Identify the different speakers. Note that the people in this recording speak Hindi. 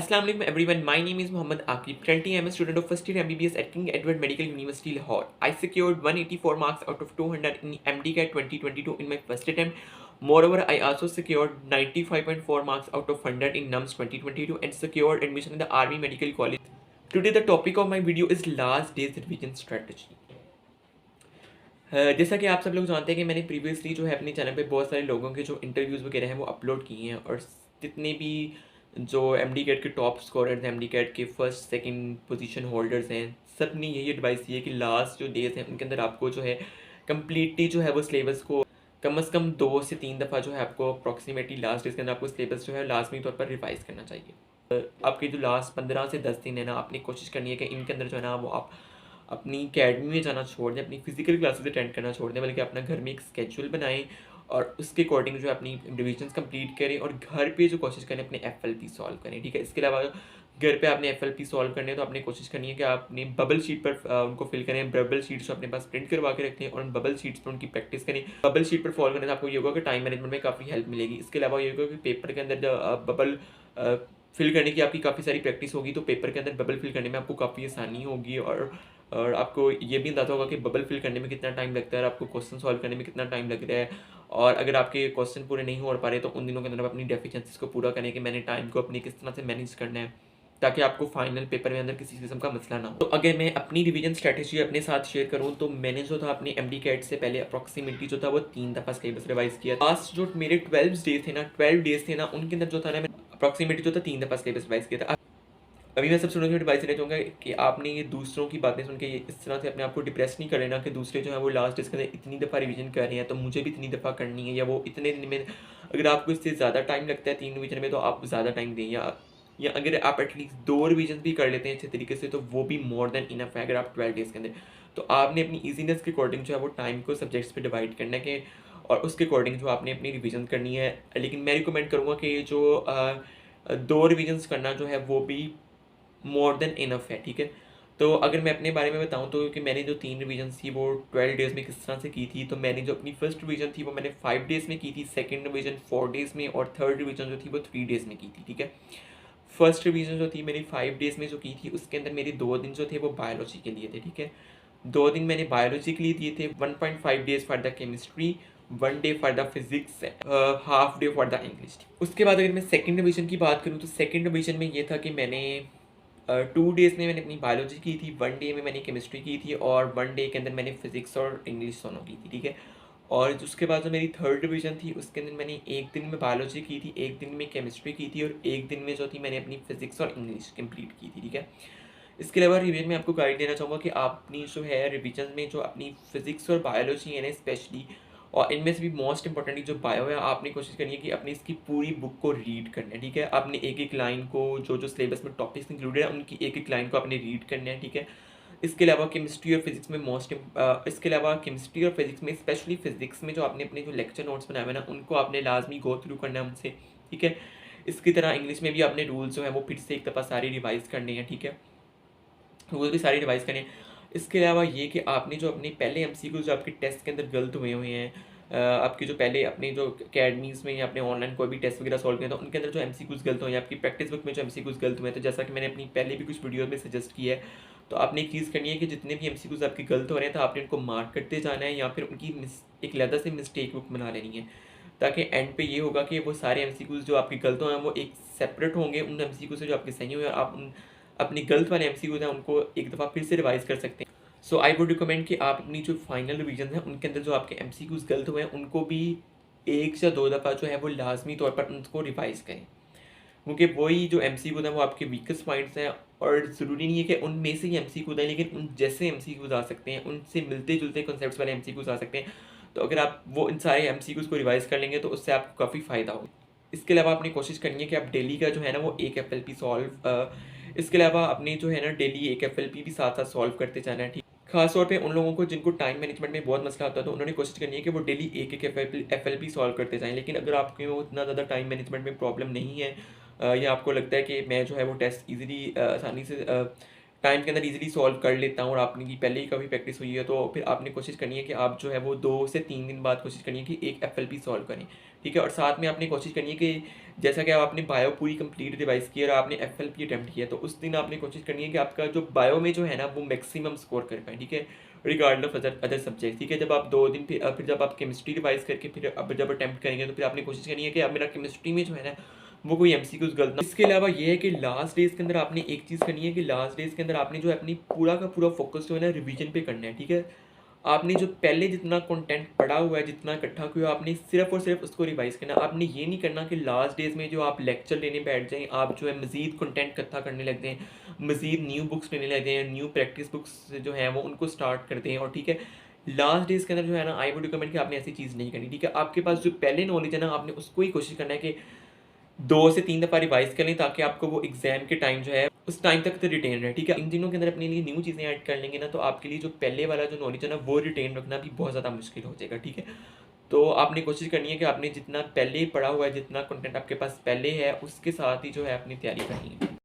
Speaker 1: Assalamu alaikum everyone. My name is Muhammad Aqib. Currently, I am a student of first year MBBS at King Edward Medical University, Lahore. I secured 184 marks out of 200 in MDCAT 2022 in my first attempt. Moreover, I also secured 95.4 marks out of 100 in NUMS 2022 and secured admission in the Army Medical College. Today, the topic of my video is last day's revision strategy. जैसा कि आप सब लोग जानते हैं कि मैंने प्रीवियसली जो है अपने चैनल पे बहुत सारे लोगों के जो इंटरव्यूज़ वगैरह हैं वो अपलोड किए हैं और जितने भी जो एमडी कैट के टॉप स्कोरर्स हैं, एमडी कैट के फर्स्ट सेकंड पोजीशन होल्डर्स हैं, सब ने यही एडवाइस दी है कि लास्ट जो डेज हैं उनके अंदर आपको जो है कम्प्लीटली जो है वो सिलेबस को कम से कम 2 से 3 दफ़ा जो है आपको अप्रॉक्सीमेटली लास्ट डेज के अंदर आपको सिलेबस जो है लाजमी तौर पर रिवाइज़ करना चाहिए। आपके जो लास्ट 15 से 10 दिन है ना, आपने कोशिश करनी है कि इनके अंदर जो है ना वो आप अपनी अकेडमी में जाना छोड़ दें, अपनी फिजिकल क्लासेस अटेंड करना छोड़ दें, बल्कि अपना घर में एक स्केड्यूल बनाएं और उसके अकॉर्डिंग जो है अपनी रिविजन्स कंप्लीट करें और घर पे जो कोशिश करें अपने एफएलपी सॉल्व करें। ठीक है, इसके अलावा घर पे आपने एफएलपी सॉल्व करने तो आपने कोशिश करनी है कि आपने बबल शीट पर उनको फिल करें। बबल शीट्स जो अपने पास प्रिंट करवा के रखें और उन बबल शीट्स पर उनकी प्रैक्टिस करें। बबल शीट पर फॉलो करने से आपको ये होगा कि टाइम मैनेजमेंट में काफ़ी हेल्प मिलेगी। इसके अलावा ये होगा कि पेपर के अंदर जो बबल फिल करने की आपकी काफ़ी सारी प्रैक्टिस होगी तो पेपर के अंदर बबल फिल करने में आपको काफ़ी आसानी होगी और आपको ये भी अंदाज़ा होगा कि बबल फिल करने में कितना टाइम लगता है और आपको क्वेश्चन सॉल्व करने में कितना टाइम लग रहा है। और अगर आपके क्वेश्चन पूरे नहीं हो पा रहे तो उन दिनों के अंदर आप अपनी डेफिशिएंसीज को पूरा करें कि मैंने टाइम को अपनी किस तरह से मैनेज करना है ताकि आपको फाइनल पेपर में अंदर किसी किस्म का मसला ना हो। तो अगर मैं अपनी रिवीजन स्ट्रैटेजी अपने साथ शेयर करूँ तो मैंने जो था अपने एमडी कैट से पहले अप्रॉक्सीमेटली जो था वो 3 दफ़ा सिलेबस रिवाइज किया। लास्ट जो मेरे 12 डेज थे ना उनके अंदर जो था ना मैं अप्रॉक्सीमेटली जो था 3 दफ़ा सिलेबस रिवाइज किया था। अभी मैं सब स्टूडेंट्स को एडवाइस देना चाहूँगा कि आपने ये दूसरों की बातें सुन के इस तरह से अपने आप को डिप्रेस नहीं कर लेना कि दूसरे जो है वो लास्ट डेज के अंदर इतनी दफ़ा रिवीजन कर रहे हैं तो मुझे भी इतनी दफ़ा करनी है, या वो इतने दिन में अगर आपको इससे ज़्यादा टाइम लगता है 3 रिवीजन में तो आप ज़्यादा टाइम दें, या अगर आप एटलीस्ट 2 रिवीजन भी कर लेते हैं अच्छे तरीके से तो वो भी मोर देन इनफ है अगर आप 12 डेज़ के अंदर। तो आपने अपनी ईजीनेस के अकॉर्डिंग जो है वो टाइम को सब्जेक्ट्स पे डिवाइड करना है कि और उसके अकॉर्डिंग जो आपने अपनी रिवीजन करनी है। लेकिन मैं रिकमेंड करूँगा कि जो 2 रिवीजन्स करना जो है वो भी मोर देन इनफ है। ठीक है, तो अगर मैं अपने बारे में बताऊं तो कि मैंने जो 3 रिवीजन थी वो 12 डेज़ में किस तरह से की थी, तो मैंने जो अपनी फर्स्ट रिवीजन थी वो मैंने 5 डेज़ में की थी, सेकंड रिवीजन 4 डेज़ में और थर्ड रिवीजन जो थी वो 3 डेज़ में की थी। ठीक है, फर्स्ट रिवीजन जो थी मेरी 5 डेज़ में जो की थी उसके अंदर मेरे 2 दिन जो थे वो बायोलॉजी के लिए थे। ठीक है, 2 दिन मैंने बायोलॉजी के लिए दिए थे, 1.5 days for the chemistry, 1 day for the physics, half day for the English. उसके बाद अगर मैं सेकंड रिवीजन की बात करूँ तो सेकंड रिवीजन में ये था कि मैंने 2 डेज़ में मैंने अपनी बायोलॉजी की थी, 1 डे में मैंने केमिस्ट्री की थी और 1 डे के अंदर मैंने फिजिक्स और इंग्लिश दोनों की थी। ठीक है, और उसके बाद जो मेरी थर्ड रिवीजन थी उसके अंदर मैंने 1 दिन में बायोलॉजी की थी, 1 दिन में केमिस्ट्री की थी और 1 दिन में जो थी मैंने अपनी फिजिक्स और इंग्लिश कंप्लीट की थी। ठीक है, इसके अलावा रिवीजन में आपको गाइड देना चाहूँगा कि आप अपनी जो है रिवीजन में जो अपनी फिजिक्स और बायोलॉजी है ना स्पेशली, और इनमें से भी मोस्ट इंपॉर्टेंटली जो बायो है, आपने कोशिश करनी है कि अपनी इसकी पूरी बुक को रीड करना है। ठीक है, आपने एक एक लाइन को जो जो सिलेबस में टॉपिक्स इंक्लूडेड है उनकी एक एक लाइन को आपने रीड करना है। ठीक है, इसके अलावा केमिस्ट्री और फिजिक्स में इसके अलावा केमिस्ट्री और फिजिक्स में स्पेशली फिजिक्स में जो आपने अपने जो लेक्चर नोट्स बनाए हुए ना उनको आपने लाजमी गो थ्रू करना है उनसे। ठीक है, इसकी तरह इंग्लिश में भी आपने रूल्स जो है वो फिर से एक दफ़ा सारी रिवाइज करने हैं। ठीक है, रूल्स भी सारी रिवाइज करें। इसके अलावा ये कि आपने जो अपने पहले एमसीक्यूज जो आपके टेस्ट के अंदर गलत हुए हैं, आपके जो पहले अपने जो अकेडमीज़ में या अपने ऑनलाइन कोई भी टेस्ट वगैरह सॉल्व किया तो उनके अंदर जो एमसीक्यूज गलत हुए हैं, आपकी प्रैक्टिस बुक में जो एमसीक्यूज गलत हुए हैं, तो जैसा कि मैंने अपनी पहले भी कुछ वीडियो में सजेस्ट किया है, तो आपने एक चीज़ करनी है कि जितने भी एमसीक्यूज आपके गलत हो रहे हैं तो आपने उनको मार्क करते जाना है या फिर उनकी एक अलग से मिस्टेक बुक बना लेनी है, ताकि एंड पे ये होगा कि वो सारे एमसीक्यूज जो आपके गलत हुए हैं वो एक सेपरेट होंगे उन एमसीक्यूज से जो आपके सही हुए हैं, और आप उन अपनी गलत वाले एमसीक्यूज हैं उनको एक दफ़ा फिर से रिवाइज कर सकते हैं। सो आई वुड रिकमेंड कि आप अपनी जो फाइनल रिवीजन है उनके अंदर जो आपके एमसीक्यूज गलत हुए हैं उनको भी 1 या 2 दफ़ा जो है वो लाजमी तौर पर उनको रिवाइज करें, क्योंकि वही जो एमसीक्यूज हैं वो आपके वीकेस्ट पॉइंट्स हैं और ज़रूरी नहीं है कि उनमें से ही एमसीक्यूज आए, लेकिन उन जैसे एमसीक्यूज आ सकते हैं, उनसे मिलते जुलते कॉन्सेप्ट्स वाले एमसीक्यूज आ सकते हैं। तो अगर आप वो इन सारे एमसीक्यूज को रिवाइज कर लेंगे तो उससे आपको काफ़ी फ़ायदा होगा। इसके अलावा आपने कोशिश करनी है कि आप डेली का जो है ना वो एक एफएलपी सॉल्व, इसके अलावा अपने जो है ना डेली एक एफएलपी भी साथ साथ सॉल्व करते जाना है। ठीक, खास तौर पे उन लोगों को जिनको टाइम मैनेजमेंट में बहुत मसला होता है तो उन्होंने कोशिश करनी है कि वो डेली एक एक एफएलपी सॉल्व करते जाएं। लेकिन अगर आपके वो इतना ज़्यादा टाइम मैनेजमेंट में प्रॉब्लम नहीं है, या आपको लगता है कि मैं जो है वो टेस्ट ईजिली आसानी से टाइम के अंदर इजीली सॉल्व कर लेता हूँ और आपने की पहले ही कभी प्रैक्टिस हुई है तो फिर आपने कोशिश करनी है कि आप जो है वो 2 से 3 दिन बाद कोशिश करनी है कि एक एफएलपी सॉल्व करें, ठीक है। और साथ में आपने कोशिश करनी है कि जैसा कि आपने बायो पूरी कंप्लीट रिवाइज की और आपने एफएलपी अटैम्प्ट किया तो उस दिन आपने कोशिश करनी है कि आपका जो बायो में जो है ना वो मैक्सिमम स्कोर कर पाए, ठीक है, रिगार्ड ऑफ अदर सब्जेक्ट, ठीक है। जब आप 2 दिन फिर जब आप केमिस्ट्री रिवाइज करके फिर अब जब अटैम्प्ट करेंगे तो फिर आपने कोशिश करनी है कि अब मेरा केमिस्ट्री में जो है ना वो कोई एमसीक्यूज गलत ना। इसके अलावा ये है कि लास्ट डेज के अंदर आपने एक चीज़ करनी है कि लास्ट डेज के अंदर आपने जो है अपनी पूरा का पूरा फोकस जो है ना रिवीजन पे करना है, ठीक है। आपने जो पहले जितना कंटेंट पढ़ा हुआ है, जितना इकट्ठा किया हुआ है, आपने सिर्फ और सिर्फ उसको रिवाइज करना। आपने ये नहीं करना कि लास्ट डेज में जो आप लेक्चर लेने बैठ जाएं, आप जो है मजीद कंटेंट इकट्ठा करने लग जाएं, मजीद न्यू बुक्स लेने लग जाएं, न्यू प्रैक्टिस बुक्स जो हैं वो उनको स्टार्ट कर दें। और ठीक है, लास्ट डेज के अंदर जो है ना आई वुड रिकमेंड कि आपने ऐसी चीज़ नहीं करनी, ठीक है। आपके पास जो पहले नॉलेज है ना आपने उसको ही कोशिश करना है कि 2 से 3 दफ़ा रिवाइज कर लें ताकि आपको वो एग्जाम के टाइम जो है उस टाइम तक तो रिटेन रहे, ठीक है। इन दिनों के अंदर अपने लिए न्यू चीज़ें ऐड कर लेंगे ना तो आपके लिए जो पहले वाला जो नॉलेज है ना वो रिटेन रखना भी बहुत ज़्यादा मुश्किल हो जाएगा, ठीक है। तो आपने कोशिश करनी है कि आपने जितना पहले पढ़ा हुआ है, जितना कंटेंट आपके पास पहले है उसके साथ ही जो है अपनी तैयारी करनी है।